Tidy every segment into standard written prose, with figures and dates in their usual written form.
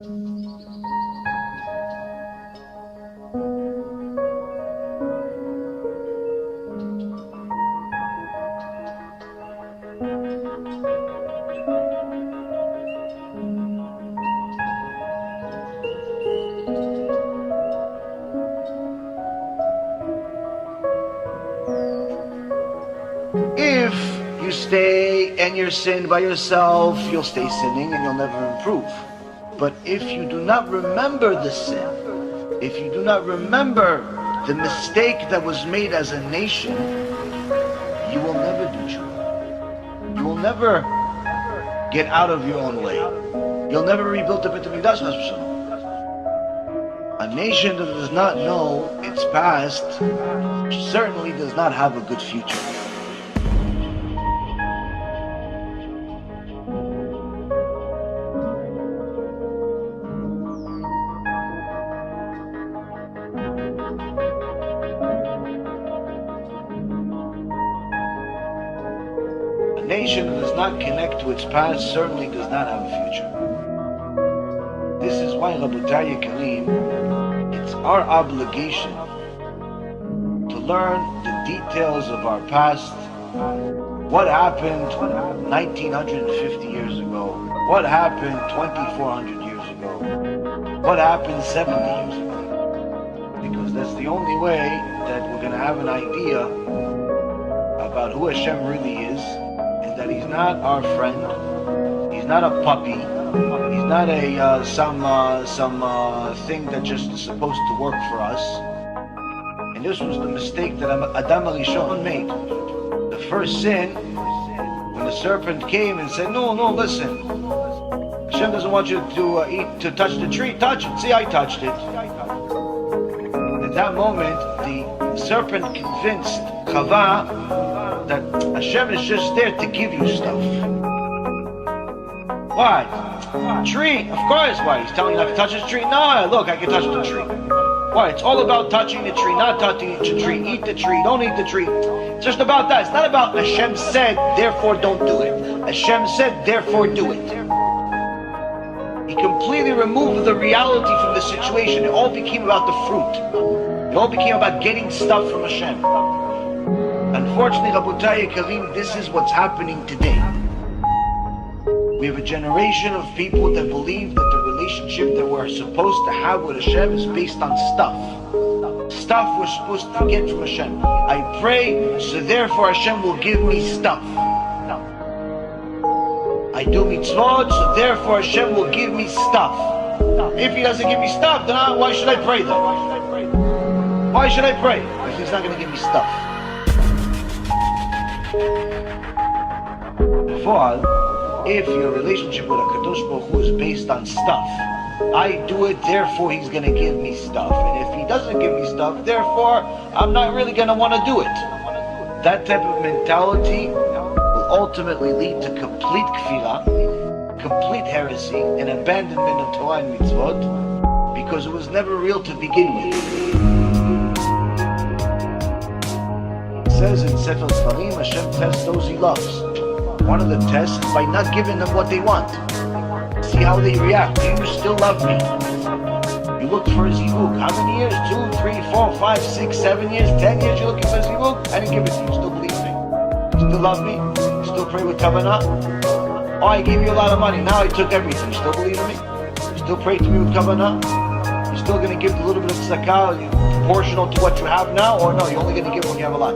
If you stay and you're sinned by yourself, you'll stay sinning and you'll never improve. But if you do not remember the sin, if you do not remember the mistake that was made as a nation, you will never do tshuva. You will never get out of your own way. You'll never rebuild the Beit HaMikdash. A nation that does not know its past certainly does not have a good future. A nation that does not connect to its past certainly does not have a future. This is why, Rabotai Yekarim, it's our obligation to learn the details of our past. What happened 1950 years ago? What happened 2400 years ago? What happened 70 years ago? Because that's the only way that we're going to have an idea about who Hashem really is, and that He's not our friend, He's not a puppy, He's not a some thing that just is supposed to work for us. And this was the mistake that Adam HaRishon made. The first sin, when the serpent came and said, no, listen, Hashem doesn't want you to touch the tree. Touch it. See, I touched it. At that moment, the serpent convinced Chava that Hashem is just there to give you stuff. Why? Tree, of course. Why? He's telling you not to touch this tree? No, look, I can touch the tree. Why? It's all about touching the tree, not touching the tree. Eat the tree, don't eat the tree. It's just about that. It's not about Hashem said, therefore don't do it. Hashem said, therefore do it. He completely removed the reality from the situation. It all became about the fruit. It all became about getting stuff from Hashem. Unfortunately, Rabotai Yekarim, this is what's happening today. We have a generation of people that believe that the relationship that we're supposed to have with Hashem is based on stuff. Stuff we're supposed to get from Hashem. I pray, so therefore Hashem will give me stuff. I do mitzvot, so therefore Hashem will give me stuff. If He doesn't give me stuff, then why should I pray then? Why should I pray? If He's not going to give me stuff. Therefore, if your relationship with HaKadosh Baruch Hu is based on stuff, I do it, therefore He's going to give me stuff. And if He doesn't give me stuff, therefore I'm not really going to want to do it. That type of mentality will ultimately lead to complete kfirah, complete heresy, and abandonment of Torah and mitzvot, because it was never real to begin with. It says in Sefer Dvarim, Hashem tests those He loves. One of the tests is by not giving them what they want. See how they react. Do you still love me? You look for a zivug. How many years? 2, 3, 4, 5, 6, 7 years, 10 years you're looking for a zivug? I didn't give it to you. You still believe me? You still love me? You still pray with kavanah? Oh, I gave you a lot of money. Now I took everything. You still believe in me? You still pray to me with kavanah? You still going to give a little bit of tzedakah proportional to what you have now? Or no, you're only going to give when you have a lot?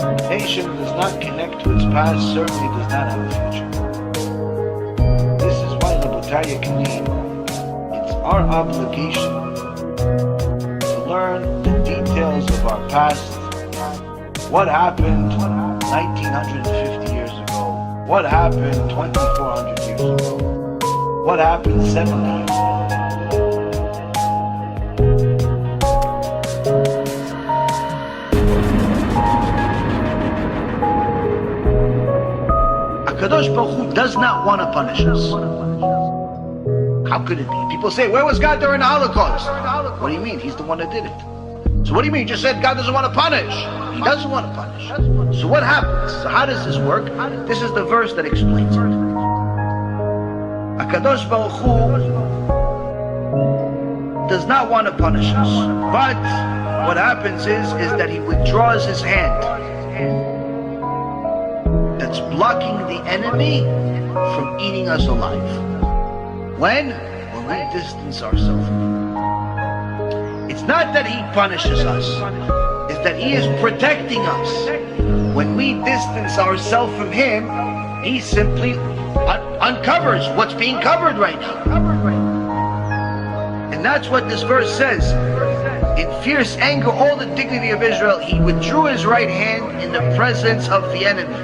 A nation that does not connect to its past certainly does not have a future. This is why Rabotai Yekarim, it's our obligation to learn the details of our past. What happened 1950 years ago? What happened 2400 years ago? What happened 70 years ago? Kadosh Baruch Hu does not want to punish us. How could it be? People say, where was God during the Holocaust? What do you mean? He's the one that did it. So what do you mean? You just said God doesn't want to punish. He doesn't want to punish. So what happens? So how does this work? This is the verse that explains it. HaKadosh Baruch Hu does not want to punish us. But what happens is that he withdraws his hand. That's blocking the enemy from eating us alive. When we distance ourselves from him. It's not that he punishes us. It's that he is protecting us. When we distance ourselves from him, he simply uncovers what's being covered right now. And that's what this verse says. In fierce anger, all the dignity of Israel, he withdrew his right hand in the presence of the enemy.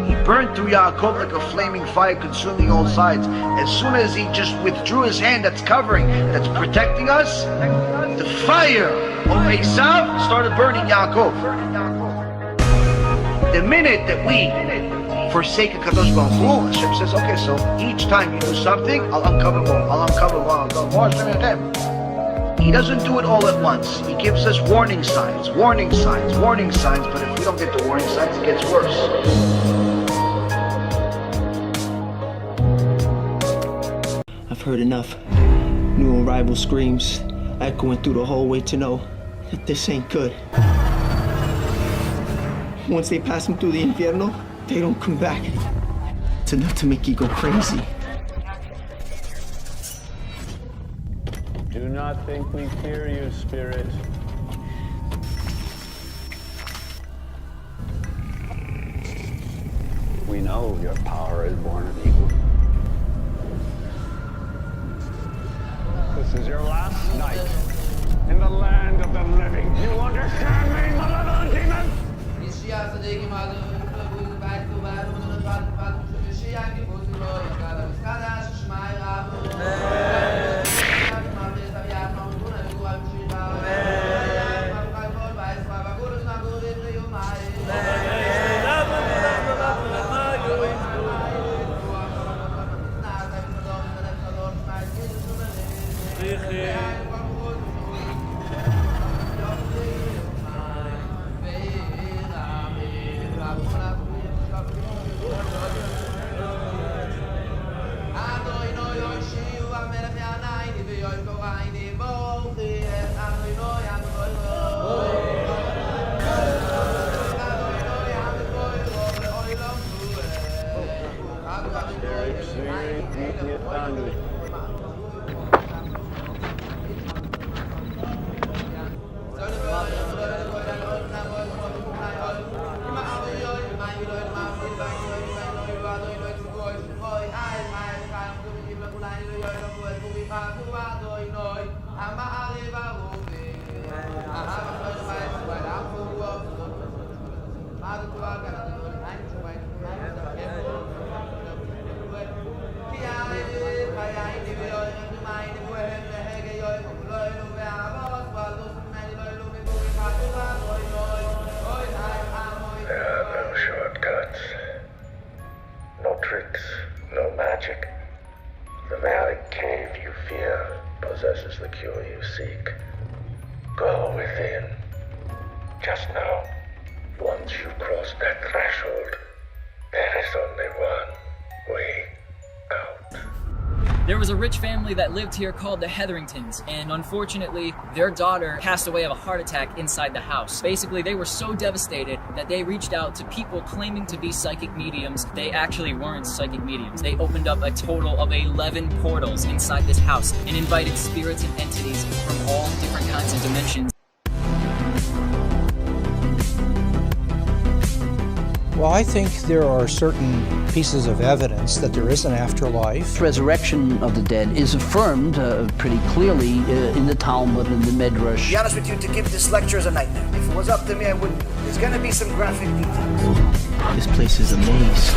He burned through Yaakov like a flaming fire, consuming all sides. As soon as he just withdrew his hand that's covering, that's protecting us, the fire of Esav started burning Yaakov. The minute that we forsake HaKadosh Baruch Hu, Hashem says, okay, so each time you do something, I'll uncover more, I'll uncover more, I'll uncover more. He doesn't do it all at once. He gives us warning signs, but if we don't get the warning signs, it gets worse. I've heard enough. New arrival screams, echoing through the hallway to know that this ain't good. Once they pass them through the infierno, they don't come back. It's enough to make you go crazy. Do not think we fear you, Spirit. We know your power is born of evil. This is your last night in the land of the living. You understand me, malevolent demon? There was a rich family that lived here called the Hetheringtons, and unfortunately, their daughter passed away of a heart attack inside the house. Basically, they were so devastated that they reached out to people claiming to be psychic mediums. They actually weren't psychic mediums. They opened up a total of 11 portals inside this house and invited spirits and entities from all different kinds of dimensions. Well, I think there are certain pieces of evidence that there is an afterlife. Resurrection of the dead is affirmed pretty clearly in the Talmud and the Midrash. To be honest with you, to give this lecture is a nightmare. If it was up to me, I wouldn't. There's going to be some graphic details. This place is a maze.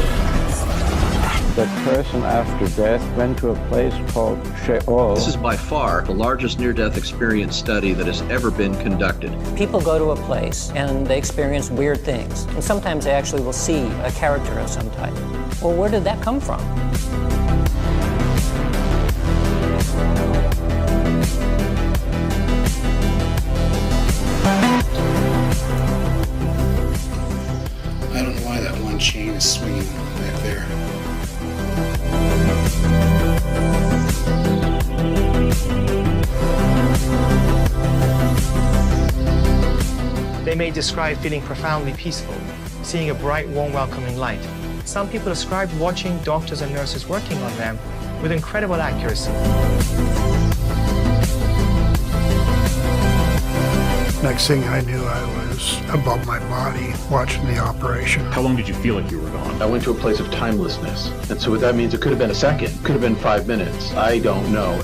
That person after death went to a place called Sheol. This is by far the largest near-death experience study that has ever been conducted. People go to a place and they experience weird things. And sometimes they actually will see a character of some type. Well, where did that come from? one chain is swinging back there. They may describe feeling profoundly peaceful, seeing a bright, warm, welcoming light. Some people describe watching doctors and nurses working on them with incredible accuracy. Next thing I knew, I was above my body watching the operation. How long did you feel like you were gone? I went to a place of timelessness. And so what that means, it could have been a second, could have been 5 minutes. I don't know.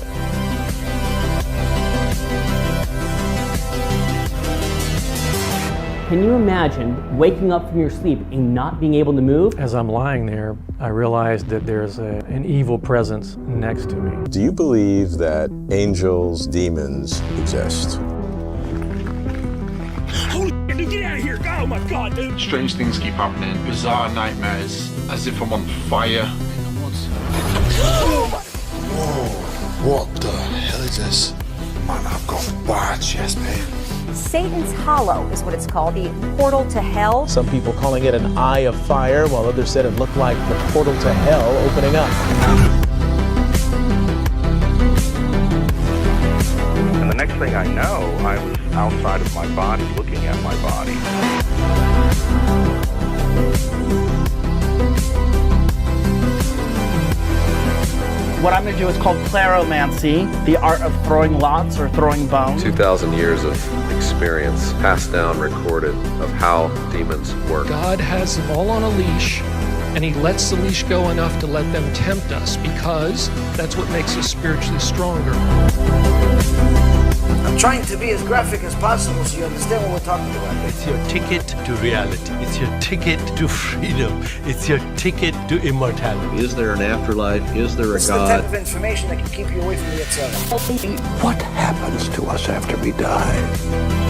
Can you imagine waking up from your sleep and not being able to move? As I'm lying there, I realized that there's an evil presence next to me. Do you believe that angels, demons exist? Holy shit, dude, get out of here! Oh my god, dude! Strange things keep happening. Bizarre nightmares, as if I'm on fire. Whoa, what the hell is this? Man, I've got bad chest pain. Satan's Hollow is what it's called, the portal to hell. Some people calling it an eye of fire, while others said it looked like the portal to hell opening up. And the next thing I know, I was outside of my body, looking at my body. What I'm going to do is called claromancy, the art of throwing lots or throwing bones. 2,000 years of experience passed down, recorded, of how demons work. God has them all on a leash, and he lets the leash go enough to let them tempt us, because that's what makes us spiritually stronger. I'm trying to be as graphic as possible so you understand what we're talking about. It's your ticket to reality. It's your ticket to freedom. It's your ticket to immortality. Is there an afterlife? Is there a It's God? the type of information that can keep you away from the Yetzirah. What happens to us after we die?